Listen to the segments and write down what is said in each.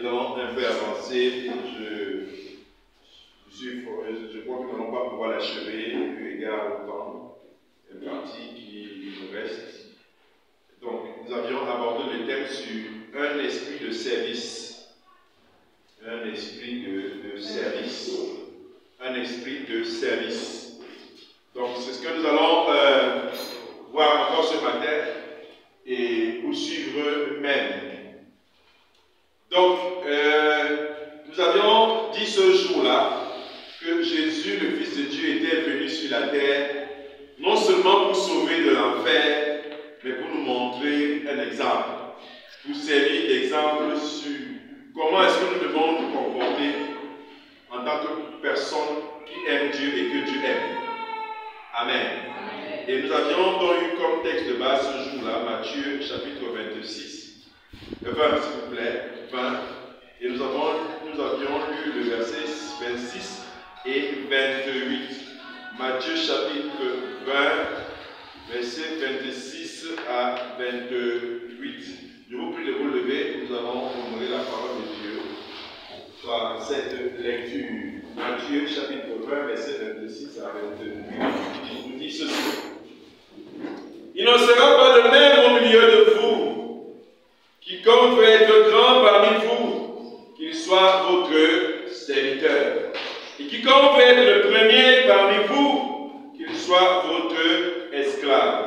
nous allons un peu avancer. Je crois que nous n'allons pas pouvoir l'achever eu égard au temps, une partie qui nous reste. Donc, nous avions abordé le thème sur un esprit de service. Un esprit de service. Un esprit de service. Donc, c'est ce que nous allons voir encore ce matin et poursuivre même. Donc, nous avions dit ce jour-là que Jésus, le Fils de Dieu, était venu sur la terre, non seulement pour sauver de l'enfer, mais pour nous montrer un exemple, pour servir d'exemple sur comment est-ce que nous devons nous comporter en tant que personne qui aime Dieu et que Dieu aime. Amen. Et nous avions donc eu comme texte de base ce jour-là, Matthieu chapitre 26, 20 s'il vous plaît, 20, et nous avions lu le verset 26 et 28. Matthieu chapitre 20, verset 26 à 28. Je vous prie de vous lever, nous allons honorer la parole de Dieu par cette lecture. Matthieu chapitre 20, verset 26 à 28. Il nous dit ceci. Il n'en sera pas de même au milieu de vous. Quiconque veut être grand parmi vous, qu'il soit votre serviteur. Et quiconque veut être le premier parmi vous, qu'il soit votre esclave.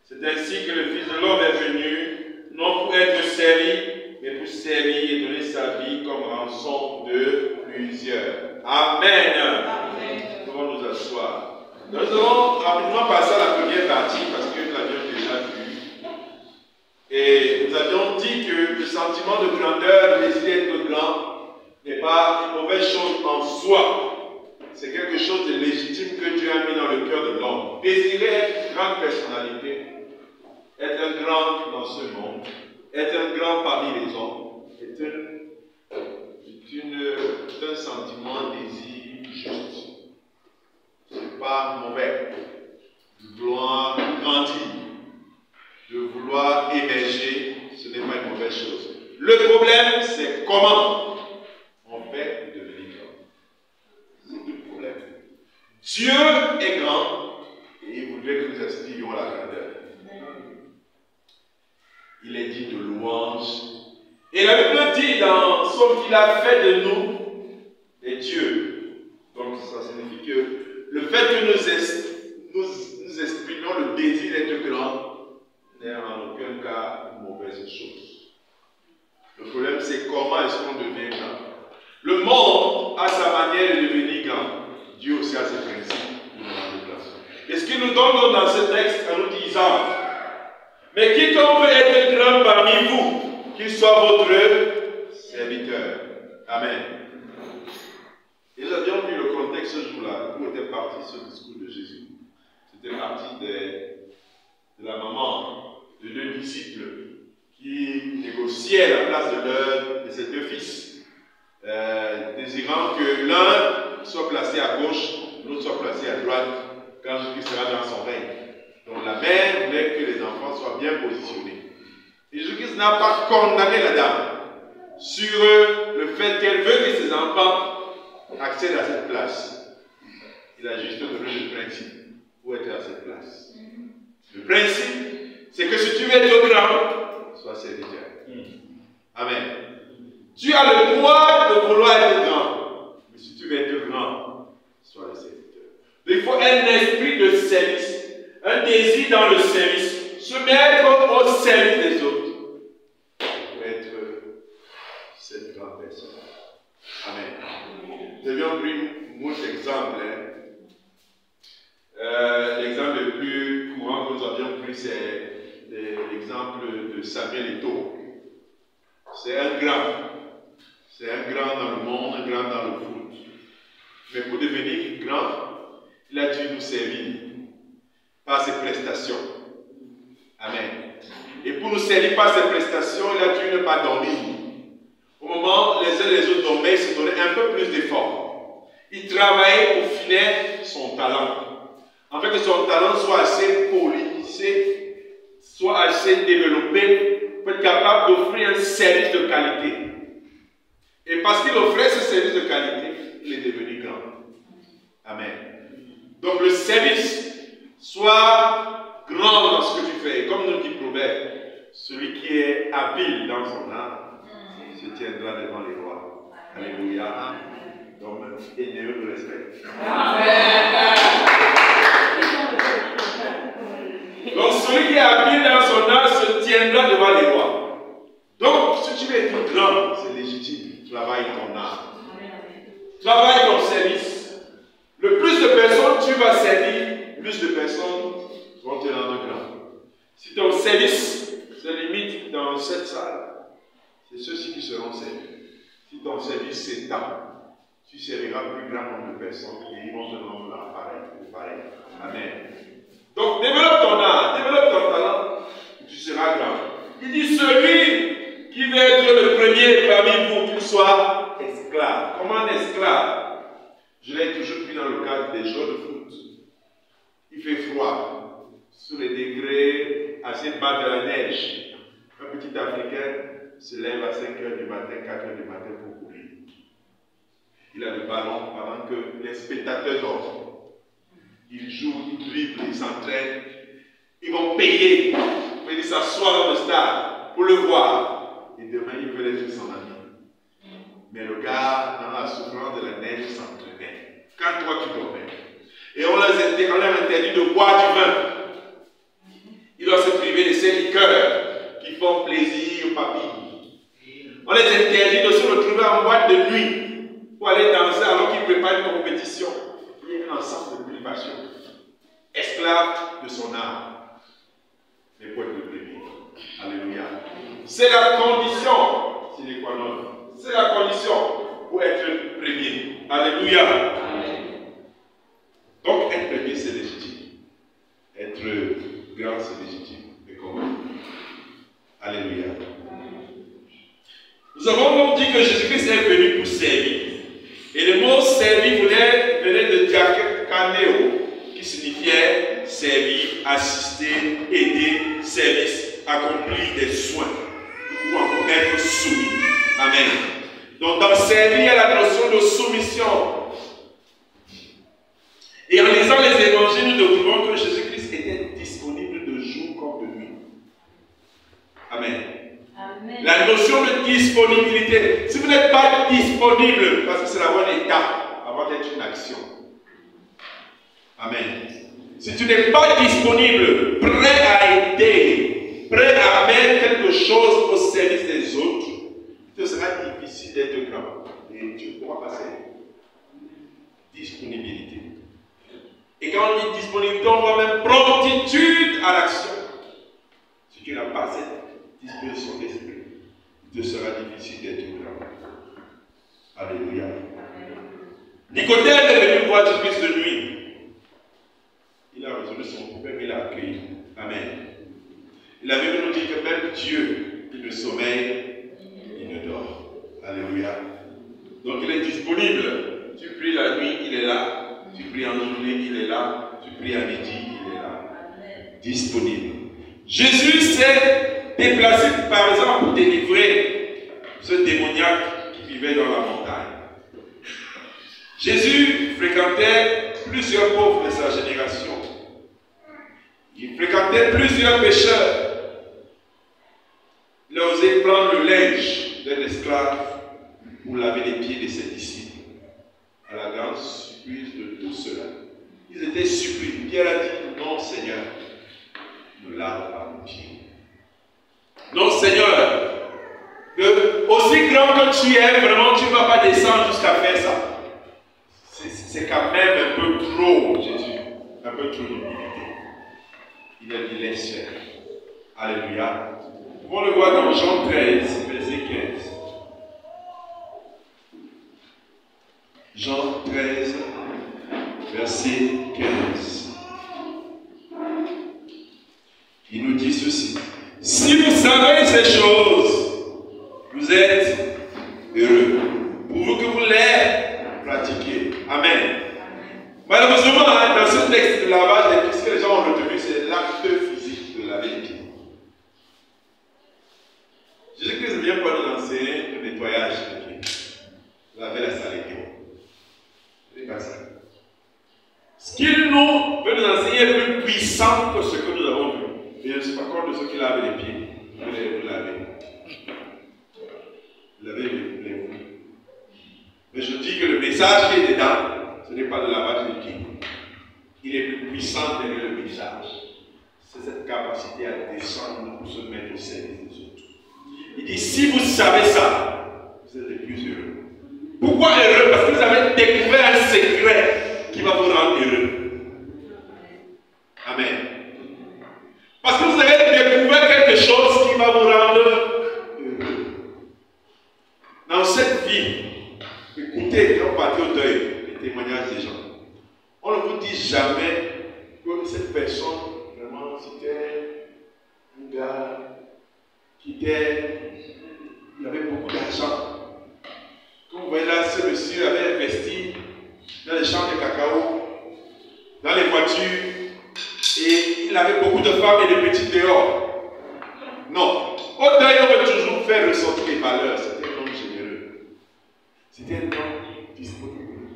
C'est ainsi que le Fils de l'homme est venu, non pour être servi, mais pour servir et donner sa vie comme rançon de plusieurs. Amen. Amen. Nous allons nous asseoir. Nous allons rapidement passer à la première partie parce que nous l'avions déjà vu. Et nous avions dit que le sentiment de grandeur, le désir d'être grand, n'est pas une mauvaise chose en soi. C'est quelque chose de légitime que Dieu a mis dans le cœur de l'homme. Désirer être une grande personnalité, être un grand dans ce monde, être un grand parmi les hommes, est un sentiment, un désir juste. Ce n'est pas mauvais. De vouloir grandir, de vouloir émerger, ce n'est pas une mauvaise chose. Le problème, c'est comment on fait de devenir grand. C'est tout le problème. Dieu est grand et il voudrait que nous aspirions à la grandeur. Il est dit de louange. Et la Bible dit dans son qu'il a fait de nous des dieux. Donc ça signifie que le fait que nous exprimions le désir d'être grand n'est en aucun cas une mauvaise chose. Le problème c'est comment est-ce qu'on devient grand. Le monde a sa manière de devenir grand. Dieu aussi a ses principes. Et ce qu'il nous donne dans ce texte en nous disant, mais quiconque veut être grand parmi vous, qu'il soit votre serviteur. Amen. Et nous avions vu le contexte ce jour-là, où était parti ce discours de Jésus. C'était parti de la maman de deux disciples qui négociaient la place de ses deux fils, désirant que l'un soit placé à gauche, l'autre soit placé à droite, quand Jésus sera dans son règne. Donc la mère voulait que les enfants soient bien positionnés. Et Jésus n'a pas condamné la dame sur le fait qu'elle veut que ses enfants accèdent à cette place. Il a juste donné le principe pour être à cette place. Le principe, c'est que si tu veux être grand, sois serviteur. Amen. Tu as le droit de vouloir être grand, mais si tu veux être grand, sois le serviteur. Il faut un esprit de service, un désir dans le service, se mettre au service des autres pour être cette grande personne. Amen. Nous avions pris beaucoup d'exemples. L'exemple le plus courant que nous avions pris, c'est l'exemple de Samuel Eto'o. C'est un grand. C'est un grand dans le monde, un grand dans le foot. Mais pour devenir grand, il a dû nous servir par ses prestations. Amen. Et pour nous servir par ses prestations, il a dû ne pas dormir. Au moment où les uns et les autres dormaient, il se donnait un peu plus d'efforts. Il travaillait pour finir son talent. En fait, que son talent soit assez polissé, soit assez développé, pour être capable d'offrir un service de qualité. parce qu'il offrait ce service de qualité, il est devenu grand. Amen. Donc le service, soit grand dans ce que tu fais. Comme nous dit Proverbe, celui qui est habile dans son art se tiendra devant les rois. Alléluia. Donc, aidez-le de respect. Donc, celui qui est habile dans son art se tiendra devant les rois. Donc, si tu veux être grand, c'est légitime. Travaille ton art. Travaille ton service. Le plus de personnes tu vas servir, plus de personnes vont te rendre grand. Si ton service se limite dans cette salle, c'est ceux-ci qui seront servis. Si ton service s'étend, tu serviras plus grand nombre de personnes et ils vont te rendre pareil. Amen. Donc développe ton art, développe ton talent, tu seras grand. Il dit celui qui veut être le premier parmi vous, qu'il soit esclave. Comment un esclave? Je l'ai toujours pris dans le cadre des jeux de foot. Il fait froid, sous les degrés assez bas de la neige. Un petit Africain se lève à 5 h du matin, 4 h du matin pour courir. Il a le ballon pendant que les spectateurs dorment. Ils jouent, ils dribblent, ils s'entraînent. Ils vont payer. Ils vont s'asseoir dans le stade pour le voir. Et demain, ils veulent être son ami. Mais le gars, dans la souffrance de la neige, s'entraînait. Quand toi, tu dormais. Et on leur interdit de boire du vin. Ils doivent se priver de ces liqueurs qui font plaisir aux papilles. On les interdit de se retrouver en boîte de nuit pour aller danser alors qu'ils préparent une compétition. Il y a un ensemble de privations. Esclave de son âme. Mais pour être le premier. Alléluia. C'est la condition, sine qua non. C'est la condition pour être le premier. Alléluia. Donc être premier, c'est légitime. Être grand, c'est légitime. Mais comment? Alléluia. Nous avons donc dit que Jésus-Christ est venu pour servir. Et le mot servir venait de diakaneo, qui signifiait servir, assister, aider, service, accomplir des soins, ou encore être soumis. Amen. Donc dans servir, il y a la notion de soumission. Et en lisant les évangiles, nous découvrons que Jésus-Christ était disponible de jour comme de nuit. Amen. Amen. La notion de disponibilité. Si vous n'êtes pas disponible, parce que c'est la bonne étape avant d'être une action. Amen. Si tu n'es pas disponible, prêt à aider, prêt à mettre quelque chose au service des autres, il te sera difficile d'être grand. Et tu ne pourras pas servir. Disponibilité. Et quand on dit disponibilité, on voit même promptitude à l'action. Si tu n'as pas cette disposition d'esprit, il te sera difficile d'être grand. Alléluia. Nicodème est venu voir Jésus de nuit. Il a résolu son problème, il l'a accueilli. Amen. Il a venu nous dire que même Dieu, il ne sommeille, il ne dort. Alléluia. Donc il est disponible. Tu pries la nuit, il est là. Tu pries en journée, il est là. Tu pries à midi, il est là. Disponible. Jésus s'est déplacé, par exemple, pour délivrer ce démoniaque qui vivait dans la montagne. Jésus fréquentait plusieurs pauvres de sa génération. Il fréquentait plusieurs pécheurs. Il a osé prendre le linge d'un esclave pour laver les pieds de ses disciples. À la grande surprise de tout cela. Ils étaient surpris. Pierre a dit, non Seigneur, ne lave pas mes pieds. Non Seigneur, que aussi grand que tu es, vraiment tu ne vas pas descendre jusqu'à faire ça. C'est quand même un peu trop, Jésus. Un peu trop d'humilité. Il a dit, laisse faire. Alléluia. On le voit dans Jean 13, verset 15. Jean 13, verset 15. Il nous dit ceci. Si vous savez ces choses, vous êtes heureux. Pour vous que vous les pratiquez. Amen. Malheureusement, dans ce texte de lavage des pieds, ce que les gens ont retenu, c'est l'acte physique de laver les pieds. Jésus-Christ vient pour nous enseigner le nettoyage des pieds. puissant que ce que nous avons vu. Et je ne suis pas contre de ceux qui lavent les pieds. Vous les lavez. Lavez les vous. Mais je dis que le message qui est dedans, ce n'est pas le lavage des pieds. Il est plus puissant derrière le message. C'est cette capacité à descendre pour se mettre au service des autres. Il dit, si vous savez ça, vous êtes les plus heureux. Pourquoi heureux? Parce que vous avez découvert un secret qui va vous rendre heureux. Amen. Parce que vous avez découvert quelque chose qui va vous rendre heureux. Dans cette vie, écoutez, quand on partit au deuil, les témoignages des gens, on ne vous dit jamais que cette personne, vraiment, c'était un gars qui avait beaucoup d'argent. Comme vous voyez là, ce monsieur avait investi dans les champs de cacao, dans les voitures, et il avait beaucoup de femmes et de petits dehors. Non. Au deuil, on veut toujours faire ressortir les valeurs. C'était un homme généreux. C'était un homme disponible.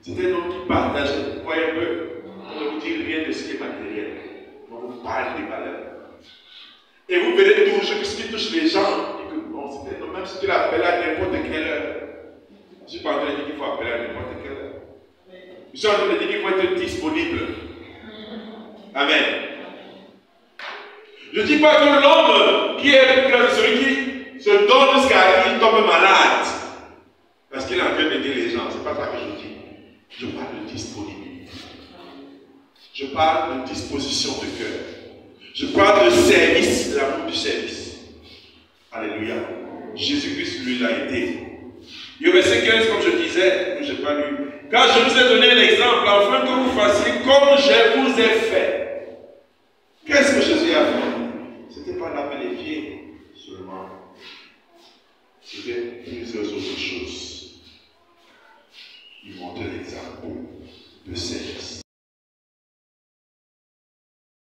C'était un homme qui partageait. Vous voyez un peu, on ne vous dit rien de ce qui est matériel. On vous parle des valeurs. Et vous verrez toujours que ce qui touche les gens, et que bon, c'était un homme, même si tu l'appelles à n'importe quelle heure. Je ne suis pas en train de dire qu'il faut appeler à n'importe quelle heure. Je suis en train de dire qu'il faut être disponible. Amen. Je ne dis pas que l'homme qui est plus grand, celui qui se donne jusqu'à ce qu'il tombe malade, parce qu'il est en train d'aider les gens. Ce n'est pas ça que je dis. Je parle de disponibilité. Je parle de disposition de cœur. Je parle de service, l'amour du service. Alléluia. Jésus-Christ, lui, l'a été. Et au verset 15, comme je disais, je n'ai pas lu. Car je vous ai donné l'exemple, afin que vous fassiez comme je vous ai fait. Qu'est-ce que Jésus a fait? Ce n'était pas laver les pieds seulement. C'était plusieurs autres choses. Il montrait l'exemple de service.